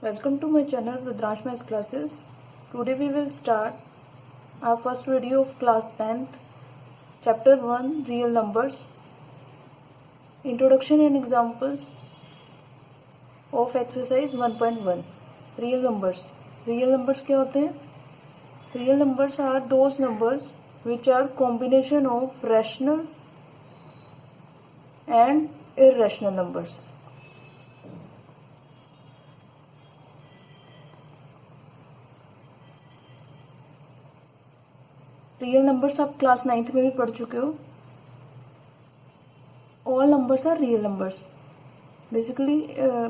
Welcome to my channel Rudransh Maths Classes. Today we will start our first video of class 10th, chapter 1 Real Numbers. Introduction and examples of exercise 1.1 Real Numbers. Real numbers क्या होते हैं? Real numbers are those numbers which are combination of rational and irrational numbers. Real numbers आप class 9th में भी पढ़ चुके हो. All numbers are real numbers. Basically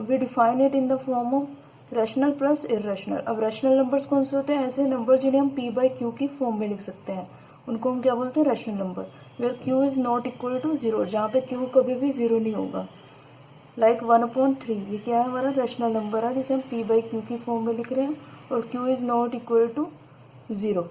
we define it in the form of rational plus irrational. अब rational numbers कौन से होते हैं? ऐसे नंबर जिन्हें हम p बाई क्यू की फॉर्म में लिख सकते हैं, उनको हम क्या बोलते हैं? Rational number. Where q is not equal to 0, जहाँ पे q कभी भी 0 नहीं होगा. लाइक 1/3, ये क्या है? हमारा रैशनल नंबर है जिसे हम p बाई क्यू की फॉर्म में लिख रहे हैं, और q is not equal to 0.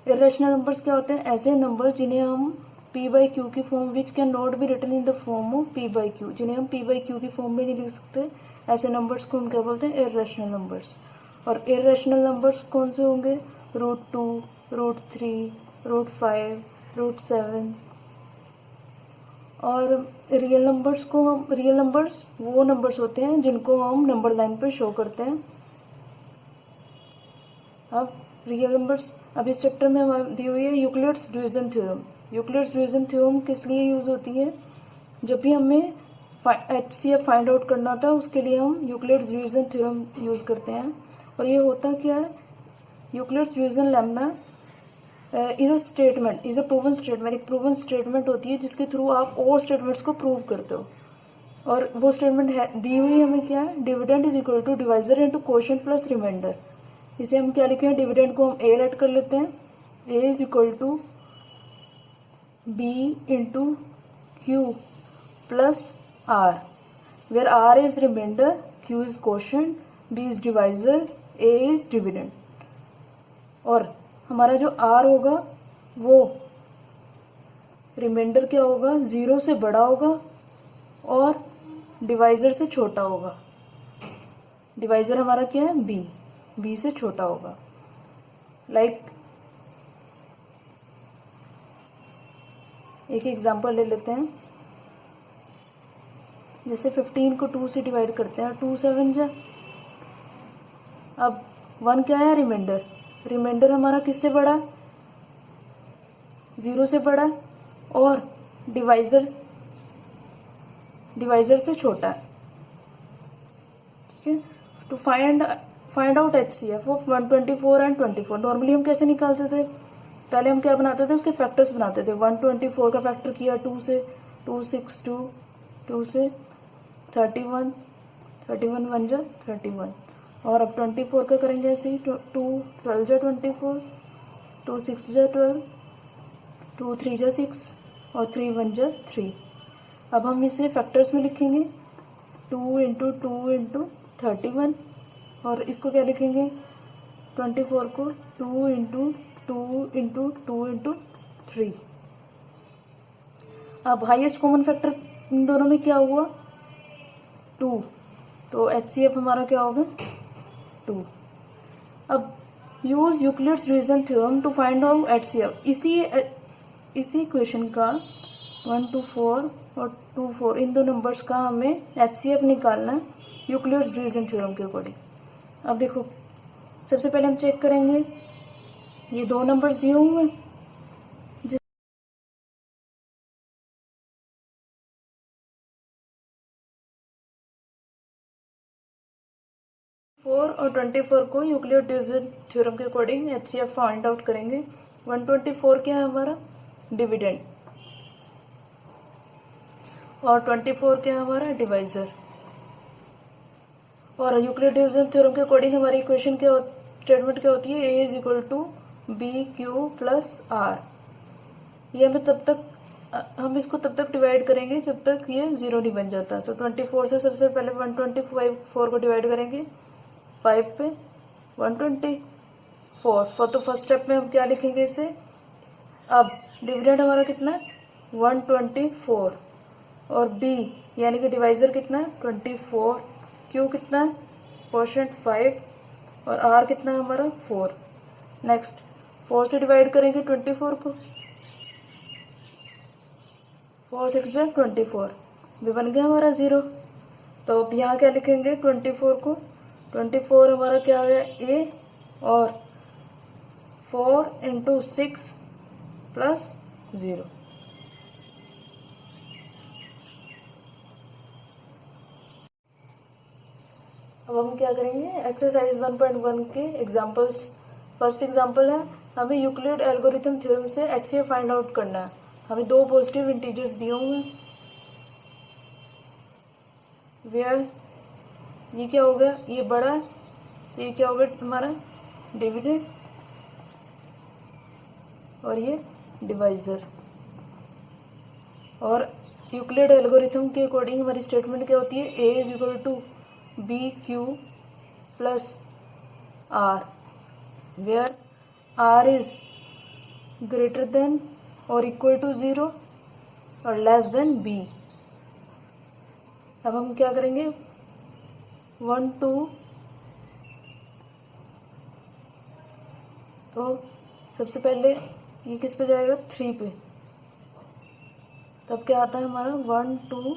Irrational numbers क्या होते हैं? ऐसे नंबर जिन्हें हम p बाई क्यू की form which can not be written in the form of p by Q, जिन्हें हम p बाई क्यू की फॉर्म में नहीं लिख सकते. ऐसे नंबर्स को हम क्या बोलते हैं? Irrational numbers. और इरेशनल नंबर्स कौन से होंगे? √2, √3, √5, √7. और रियल नंबर्स वो नंबर्स होते हैं जिनको हम नंबर लाइन पर शो करते हैं. अब रियल नंबर्स, अब इस चैप्टर में हमारी दी हुई है Euclid's division theorem. Euclid's division theorem किस लिए यूज होती है? जब भी हमें HCF फाइंड आउट करना था, उसके लिए हम यूक्लिड्स डिवीजन थ्योरम यूज करते हैं. और ये होता क्या है? Euclid's division lemma is a statement, is a proven statement. एक प्रूवन स्टेटमेंट होती है जिसके थ्रू आप और स्टेटमेंट्स को प्रूव करते हो. और वो स्टेटमेंट है दी हुई हमें क्या है? Dividend is equal to divisor into quotient plus remainder. इसे हम क्या लिखें? डिविडेंड को हम ए लेट कर लेते हैं. A is equal to B into Q plus R, where R is remainder, Q is quotient, B is divisor, A is dividend. और हमारा जो आर होगा वो रिमाइंडर क्या होगा? 0 से बड़ा होगा और डिवाइजर से छोटा होगा. डिवाइजर हमारा क्या है? बी से छोटा होगा. लाइक एक एग्जांपल ले लेते हैं. जैसे 15 को 2 से डिवाइड करते हैं, 2 7 जा. अब 1 क्या है? रिमाइंडर. रिमाइंडर हमारा किससे बड़ा? 0 से बड़ा और डिवाइजर से छोटा है. ठीक है. तो find out HCF of 124 and 24. Normally हम कैसे निकालते थे? पहले हम क्या बनाते थे? उसके फैक्टर्स बनाते थे. 124 का फैक्टर किया 2 से, 262, 2 से 31, 31 1 जा 31. और अब 24 का करेंगे ऐसे ही. 2 12 जा 24, 2 6 जा 12, 2 3 जा 6 और 3 1 जा 3. अब हम इसे फैक्टर्स में लिखेंगे. 2 इंटू 2 इंटू 31. और इसको क्या लिखेंगे? 24 को 2 इंटू 2 इंटू 2 इंटू 3. अब हाईएस्ट कॉमन फैक्टर इन दोनों में क्या हुआ? 2. तो HCF हमारा क्या होगा? 2. अब use Euclid's division theorem to find out HCF. इसी इक्वेशन का 1 2 4 और 2 4 इन दो नंबर्स का हमें HCF निकालना है यूक्लिड्स डिवीजन थ्योरम के अकॉर्डिंग. अब देखो, सबसे पहले हम चेक करेंगे ये दो नंबर्स दिए हुए हैं. 4 और 24 को यूक्लिड डिवीजन थ्योरम के अकॉर्डिंग HCF फाइंड आउट करेंगे. 124 क्या है हमारा? डिविडेंड. और 24 क्या है हमारा? डिवाइजर. और यूक्लिड डिवीजन थ्योरम के अकॉर्डिंग हमारी इक्वेशन क्या स्टेटमेंट क्या होती है? A is equal to B Q plus R. ये हम इसको तब तक डिवाइड करेंगे जब तक ये 0 नहीं बन जाता. तो 24 से सबसे पहले 124 को डिवाइड करेंगे 5 पे. 124 तो फर्स्ट स्टेप में हम क्या लिखेंगे इसे? अब डिविडेंड हमारा कितना है? 124. और बी यानी कि डिवाइजर कितना है? 24. क्यू कितना है? क्वोशंट 5 और आर कितना है हमारा 4। नेक्स्ट 4 से डिवाइड करेंगे 24 को, 4 6 जा 24, भी बन गया हमारा 0। तो अब यहाँ क्या लिखेंगे 24 को, 24 हमारा क्या आ गया ए, और 4 इंटू 6 प्लस 0। अब हम क्या करेंगे एक्सरसाइज 1.1 के एग्जांपल्स। फर्स्ट एग्जांपल है हमें यूक्लिड एल्गोरिथम थ्योरम से HCF फाइंड आउट करना है। हमें दो पॉजिटिव इंटीजर्स दिए हुए हैं, वेयर ये क्या हो गया, ये बड़ा है तो ये क्या हो गया हमारा डिविडेंड, और ये डिवाइजर। और यूक्लिड एल्गोरिथम के अकॉर्डिंग हमारी स्टेटमेंट क्या होती है, A is equal to B Q plus R, where R is greater than और इक्वल टू 0 और लेस देन बी। अब हम क्या करेंगे 1 2, तो सबसे पहले ये किस पे जाएगा 3 पे, तब क्या आता है हमारा 1 2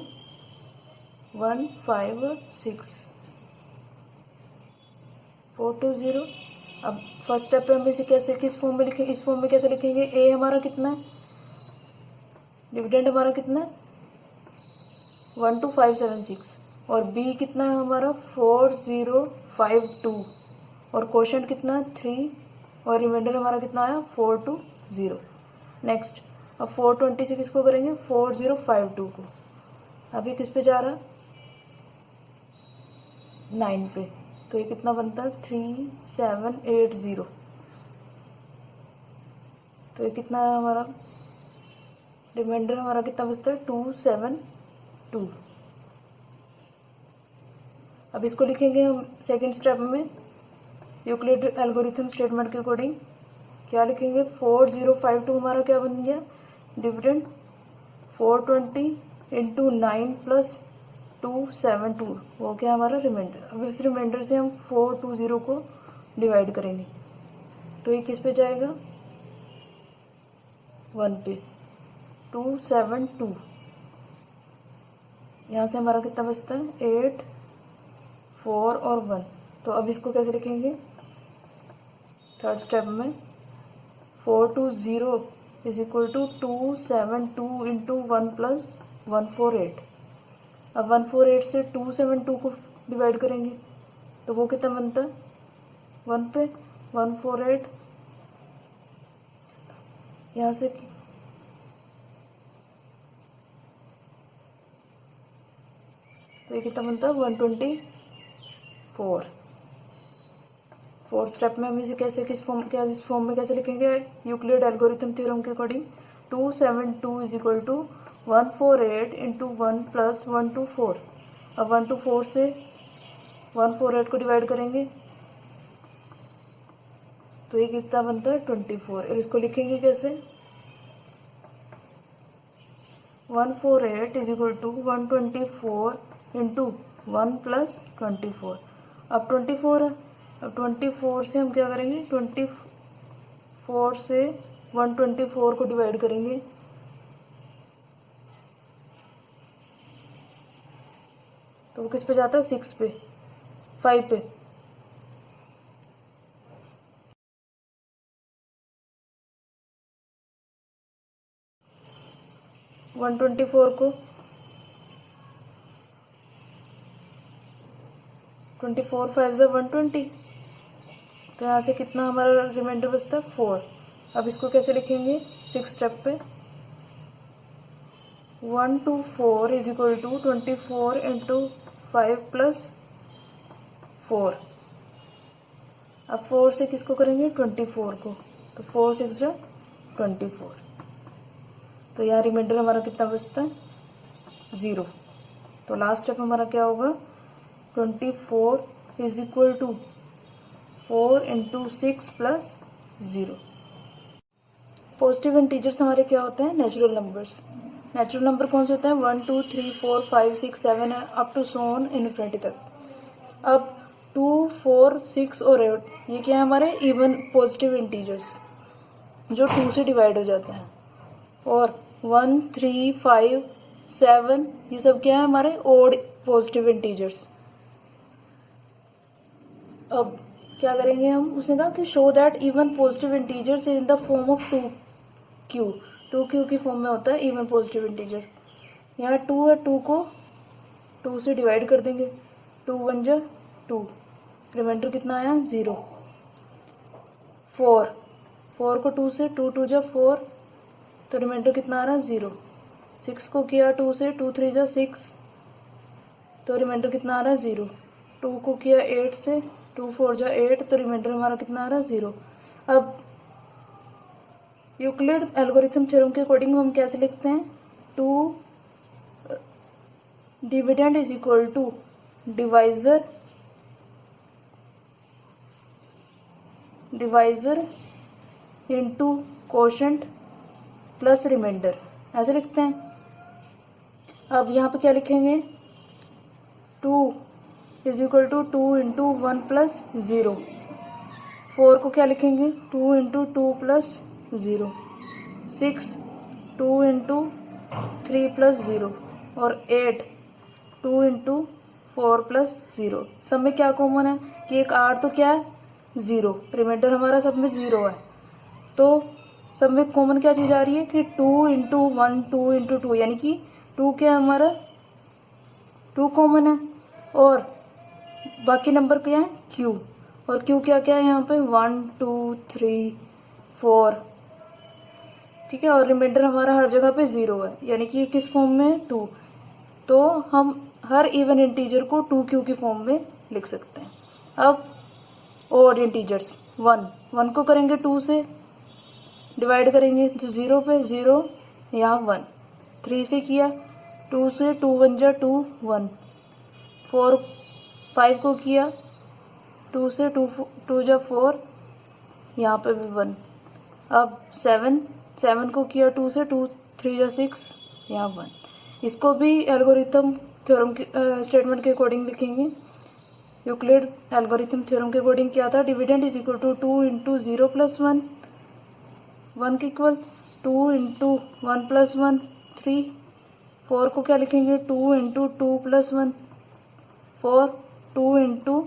1 5 6 4 2 0। अब फर्स्ट स्टेप पे हम इसे कैसे किस फॉर्म में लिखेंगे, इस फॉर्म में कैसे लिखेंगे, ए हमारा कितना है, डिविडेंड हमारा कितना है 12576, और बी कितना है हमारा 4052, और क्वोशंट कितना है 3, और रिमाइंडर हमारा कितना आया 420। नेक्स्ट अब 420 से किसको करेंगे 4052 को, अभी किस पे जा रहा है 9 पे, तो ये कितना बनता है 3780। तो ये कितना है हमारा रिमाइंडर हमारा कितना बचता है 272। अब इसको लिखेंगे हम सेकंड स्टेप में यूक्लिड एल्गोरिथम स्टेटमेंट के अकॉर्डिंग। क्या लिखेंगे 4052 हमारा क्या बन गया डिविडेंड 420 इंटू 9 प्लस 272, वो क्या हमारा रिमाइंडर। अब इस रिमाइंडर से हम 420 को डिवाइड करेंगे, तो ये किस पे जाएगा 1 पे 272। यहाँ से हमारा कितना बचता है 8 4 और 1। तो अब इसको कैसे लिखेंगे थर्ड स्टेप में 420 is equal to 272 into 1 plus 148। अब 148 से 272 को डिवाइड करेंगे तो वो कितना बनता है 1 पे 148, यहाँ से तो ये कितना बनता है 124। फोर्थ स्टेप में हम इसे कैसे इस फॉर्म में कैसे लिखेंगे यूक्लिड एल्गोरिथम थ्योरम के according 272 is equal to 148 into 1 plus 124। अब 124 से 148 को डिवाइड करेंगे तो ये कितना बनता है 24, और इसको लिखेंगे कैसे 148 is equal to 124 into 1 plus 24। अब 24 है, अब 24 से हम क्या करेंगे 24 से 124 को डिवाइड करेंगे तो वो किस पे जाता है 6 पे 5 पे। वन 24 को 24 5 से 120, तो यहाँ से कितना हमारा रिमाइंडर बचता है 4। अब इसको कैसे लिखेंगे 6 स्टेप पे 124 is equal to 24 into 5 plus 4। अब 4 से किसको करेंगे 24 को, तो 4 6 जा 24, तो यहाँ रिमाइंडर हमारा कितना बचता है 0। तो लास्ट स्टेप हमारा क्या होगा 24 is equal to 4 into 6 plus 0। Positive integers हमारे क्या होते हैं नेचुरल नंबर्स। नेचुरल नंबर कौन से होते हैं 1 2 3 4 5 6 7 है अप टू सोन इन्फिनिटी तक। अब 2, 4, 6 और 8, ये क्या है हमारे इवन पॉजिटिव इंटीजर्स जो 2 से डिवाइड हो जाता है। और 1, 3, 5, 7 ये सब क्या है हमारे ओड पॉजिटिव इंटीजर्स। अब क्या करेंगे हम, उसने कहा कि show that even positive integers in the form of 2q, 2q की फॉर्म में होता है इवन पॉजिटिव इंटीजर। यहाँ 2 है, 2 को 2 से डिवाइड कर देंगे, 2 1 जा 2, रिमाइंडर कितना आया 0। 4, 4 को 2 से 2 2 जा 4, तो रिमाइंडर कितना आ रहा है 0। 6 को किया 2 से 2 3 जा 6, तो रिमाइंडर कितना आ रहा है 0। 2 को किया 8 से 2 4 जा 8, तो रिमाइंडर हमारा कितना आ रहा है 0। अब यूक्लिड एल्गोरिथम थ्योरम के अकॉर्डिंग हम कैसे लिखते हैं, 2 dividend is equal to divisor into quotient plus remainder, ऐसे लिखते हैं। अब यहाँ पे क्या लिखेंगे, 2 is equal to 2 into 1 plus 0। 4 को क्या लिखेंगे, 2 इंटू 2 प्लस 0। 6 2 into 3 plus 0। और 8 2 इंटू 4 प्लस 0। सब में क्या कॉमन है कि एक r तो क्या है 0, रिमाइंडर हमारा सब में 0 है, तो सब में कॉमन क्या चीज़ आ रही है कि 2 इंटू 1 2 इंटू 2, यानी कि 2 क्या है हमारा 2 कॉमन है। और बाकी नंबर क्या है q, और q क्या क्या है यहाँ पे 1 2 3 4, ठीक है। और रिमाइंडर हमारा हर जगह पे 0 है, यानी कि किस फॉर्म में 2, तो हम हर इवन इंटीजर को 2q की फॉर्म में लिख सकते हैं। अब ऑड इंटीजर्स 1 को करेंगे 2 से डिवाइड करेंगे तो 0 पे 0, यहाँ 1। 3 से किया 2 से 2 1 जा 2 1। 4 5 को किया 2 से 2 जा 4, यहाँ पे भी 1। अब 7 को किया 2 से 2 3 जा 6, यहाँ 1। इसको भी एल्गोरिथम थ्योरम के स्टेटमेंट के अकॉर्डिंग लिखेंगे। यूक्लिड एल्गोरिथम थ्योरम के अकॉर्डिंग क्या था, dividend is equal to 2 into 0 plus 1, 1 के इक्वल 2 इंटू 1 प्लस 1 3। 4 को क्या लिखेंगे 2 इंटू 2 प्लस 1 4, 2 इंटू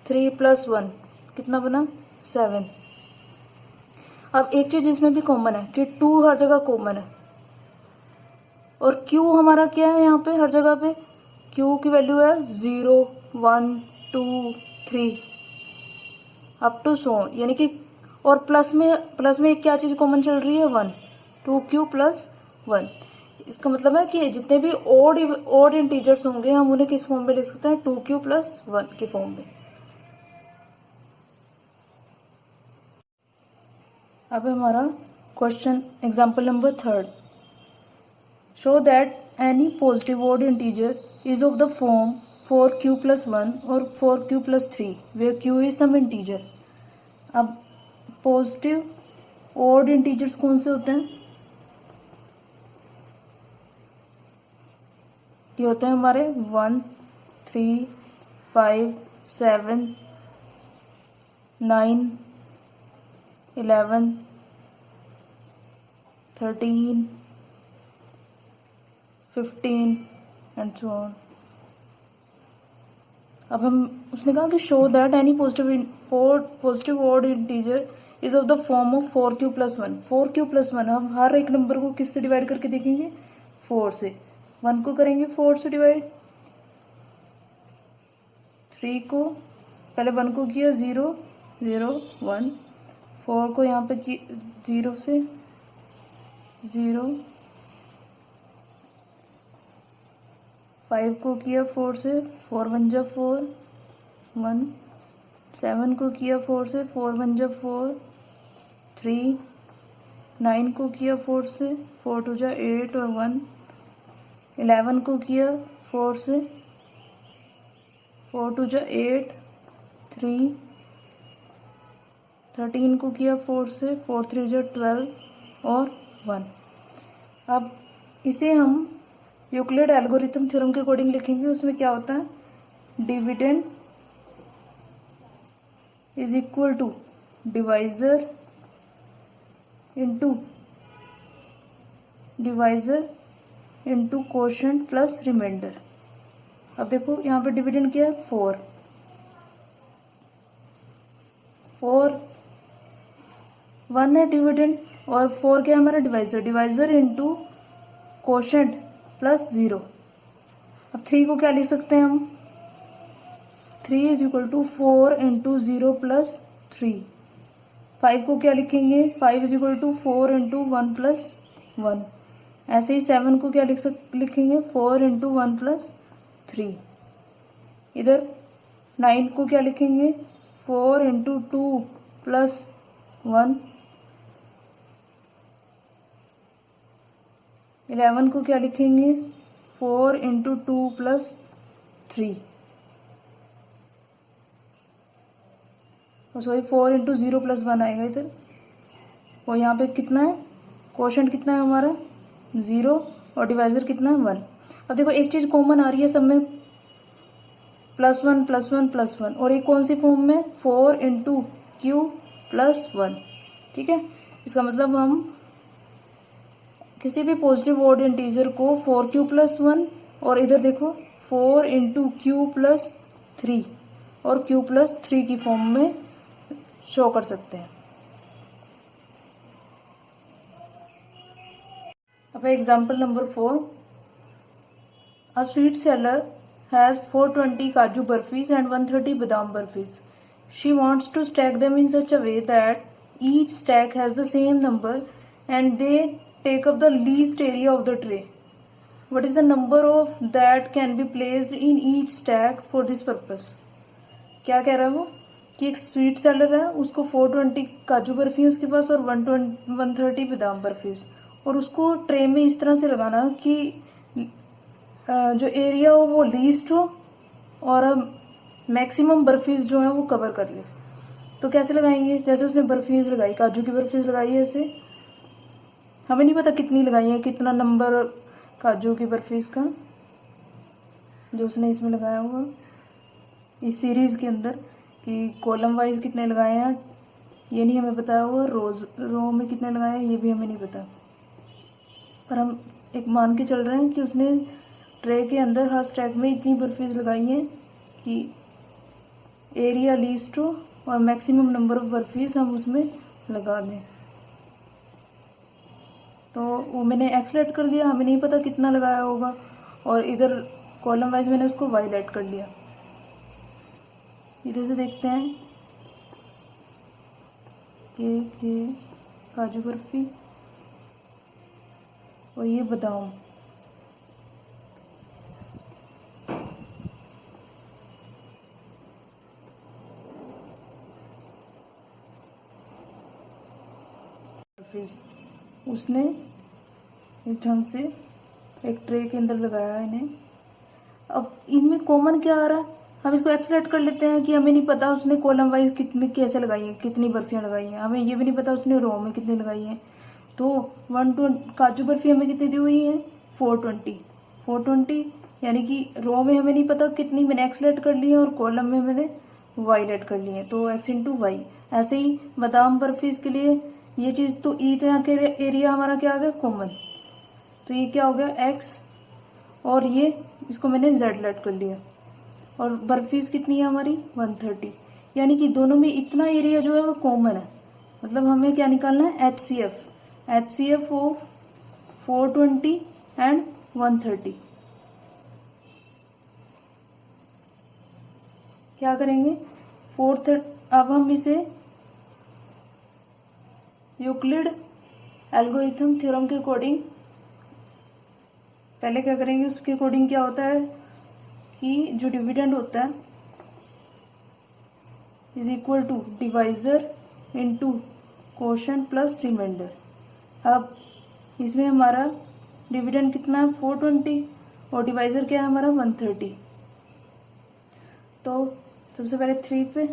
3 प्लस 1 कितना बना 7। अब एक चीज इसमें भी कॉमन है कि 2 हर जगह कॉमन है, और Q हमारा क्या है यहाँ पे हर जगह पे, Q की वैल्यू है 0 1 2 3 अप टू सो, यानी कि और प्लस में एक क्या चीज कॉमन चल रही है 1, 2Q प्लस 1। इसका मतलब है कि जितने भी ओड इंटीजर्स होंगे हम उन्हें किस फॉर्म में लिख सकते हैं 2Q प्लस 1 की फॉर्म में। अब हमारा question example number 3, show that any positive odd integer is of the form 4Q plus 1 और 4Q plus 3 where Q is some integer. अब पॉजिटिव ओड इंटीजर्स कौन से होते हैं, ये होते हैं हमारे 1 3 5 7 9 11 13 15 एंड सो ऑन। अब हम उसने कहा कि show that any positive odd integer is of the form of 4Q plus 1। 4Q plus 1 हम हर एक नंबर को किससे डिवाइड करके देखेंगे 4 से। 1 को करेंगे 4 से डिवाइड, 3 को पहले 1 को किया 0 0 1, 4 को यहाँ पे 0 से 0, 5 को किया 4 से 4 1 जा 4 1, 7 को किया 4 से 4 1 जा 4 3, 9 को किया 4 से 4 2 जा 8 और 1, 11 को किया 4 से 4 2 जा 8 3, 13 को किया 4 से 4 3 जा 12 और 1। अब इसे हम यूक्लिड एल्गोरिथम थ्योरम के अकॉर्डिंग लिखेंगे। उसमें क्या होता है, dividend is equal to divisor into quotient plus remainder. अब देखो यहाँ पे डिविडेंड क्या है, 4 1 है डिविडेंड, और 4 क्या है हमारा डिवाइजर इंटू कोशेंट प्लस 0। अब 3 को क्या लिख सकते हैं हम, 3 is equal to 4 into 0 plus 3। 5 को क्या लिखेंगे, 5 is equal to 4 into 1 plus 1। ऐसे ही 7 को क्या लिखेंगे, 4 इंटू 1 प्लस 3। इधर 9 को क्या लिखेंगे, 4 इंटू 2 प्लस 1। 11 को क्या लिखेंगे, 4 into 2 plus 3, sorry 4 into 0 plus 1 आएगा इधर। और यहाँ पे कितना है, कोशेंट कितना है हमारा 0, और डिवाइजर कितना है 1। अब देखो एक चीज कॉमन आ रही है सब में, +1 +1 +1, और एक कौन सी फॉर्म में, 4 इंटू क्यू प्लस 1। ठीक है, इसका मतलब हम किसी भी पॉजिटिव ऑड इंटीजर को 4q प्लस 1, और इधर देखो 4 इंटू क्यू प्लस 3 और q प्लस 3 की फॉर्म में शो कर सकते हैं। अब example number 4, a sweet seller has 420 kaju burfis and 130 badam burfis. She wants to stack them in such a way that each stack has the same number and they take up the least area of the tray. What is the number of that can be placed in each stack for this purpose? क्या कह रहा है वो कि एक sweet seller है, उसको 420 काजू बर्फी है उसके पास और 130 बादाम बर्फी, और उसको ट्रे में इस तरह से लगाना कि जो एरिया हो वो लीस्ट हो और मैक्सिमम बर्फीज जो है वो कवर कर ले। तो कैसे लगाएंगे, जैसे उसने बर्फीज लगाई, काजू की बर्फीज लगाई है, ऐसे हमें नहीं पता कितनी लगाई है, कितना नंबर काजू की बर्फीज का जो उसने इसमें लगाया हुआ इस सीरीज के अंदर, कि कॉलम वाइज कितने लगाए हैं ये नहीं हमें पता हुआ, रो में कितने लगाए हैं ये भी हमें नहीं पता, पर हम एक मान के चल रहे हैं कि उसने ट्रे के अंदर हर स्टैक में इतनी बर्फीज लगाई है कि एरिया लीस्ट हो और मैक्सिमम नंबर ऑफ बर्फीज हम उसमें लगा दें। तो वो मैंने एक्सलेट कर दिया, हमें नहीं पता कितना लगाया होगा, और इधर कॉलम वाइज मैंने उसको वाइलेट कर लिया। इधर से देखते हैं कि काजू बर्फी और ये बादाम, उसने इस ढंग से एक ट्रे के अंदर लगाया है इन्हें। अब इनमें कॉमन क्या आ रहा है, हम इसको एक्सलेट कर लेते हैं कि हमें नहीं पता उसने कॉलम वाइज कितनी कैसे लगाई है, कितनी बर्फियां लगाई हैं, हमें ये भी नहीं पता उसने रो में कितनी लगाई है। तो 120 काजू बर्फी हमें कितनी दी हुई है, 420, यानी कि रो में हमें नहीं पता कितनी, मैंने एक्सलेट कर ली है, और कॉलम में मैंने वाइलेट कर ली है, तो x इंटू वाई। ऐसे ही बादाम बर्फीज के लिए ये चीज, तो ई तरह के एरिया हमारा क्या आ गया, कॉमन, तो ये क्या हो गया x, और ये इसको मैंने z लेट कर लिया, और बर्फीज कितनी है हमारी 130, यानी कि दोनों में इतना एरिया जो है वो कॉमन है। मतलब हमें क्या निकालना है, HCF ऑफ 420 एंड 130। क्या करेंगे, अब हम इसे यूक्लिड एल्गोरिथम थ्योरम के अकॉर्डिंग पहले क्या करेंगे, उसके अकॉर्डिंग क्या होता है कि जो डिविडेंड होता है is equal to divisor into quotient plus remainder. अब इसमें हमारा डिविडेंड कितना है 420 और डिवाइजर क्या है हमारा 130। तो सबसे पहले 3 पे,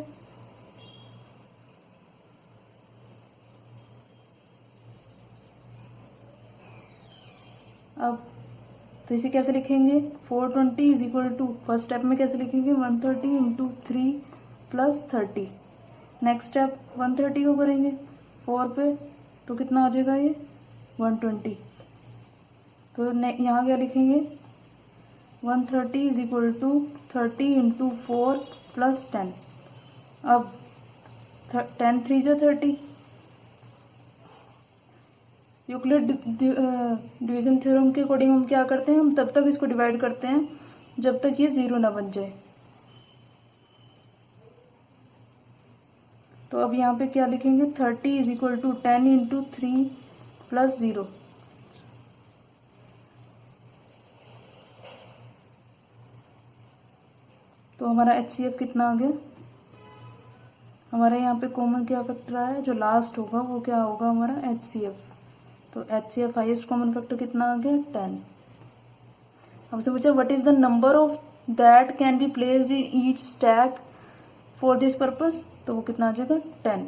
अब तो इसे कैसे लिखेंगे, 420 is equal to, first step में कैसे लिखेंगे 130 इंटू 3 प्लस 30, नेक्स्ट स्टेप 130 को करेंगे 4 पे, तो कितना आ जाएगा ये 120। तो यहाँ क्या लिखेंगे 130 is equal to 30 into 4 plus 10। अब 10 3 जो 30, यूक्लिड डिवीजन थ्योरम के अकॉर्डिंग हम क्या करते हैं, हम तब तक इसको डिवाइड करते हैं जब तक ये 0 ना बन जाए। तो अब यहाँ पे क्या लिखेंगे 30 is equal to 10 into 3 plus 0। तो हमारा HCF कितना आ गया, हमारे यहाँ पे कॉमन क्या फैक्टर आया है, जो लास्ट होगा वो क्या होगा हमारा HCF। तो HCF हाईएस्ट कॉमन फैक्टर कितना आ गया 10। हमसे पूछा what is the number of that can be placed in each stack for this purpose, तो वो कितना आ जाएगा 10।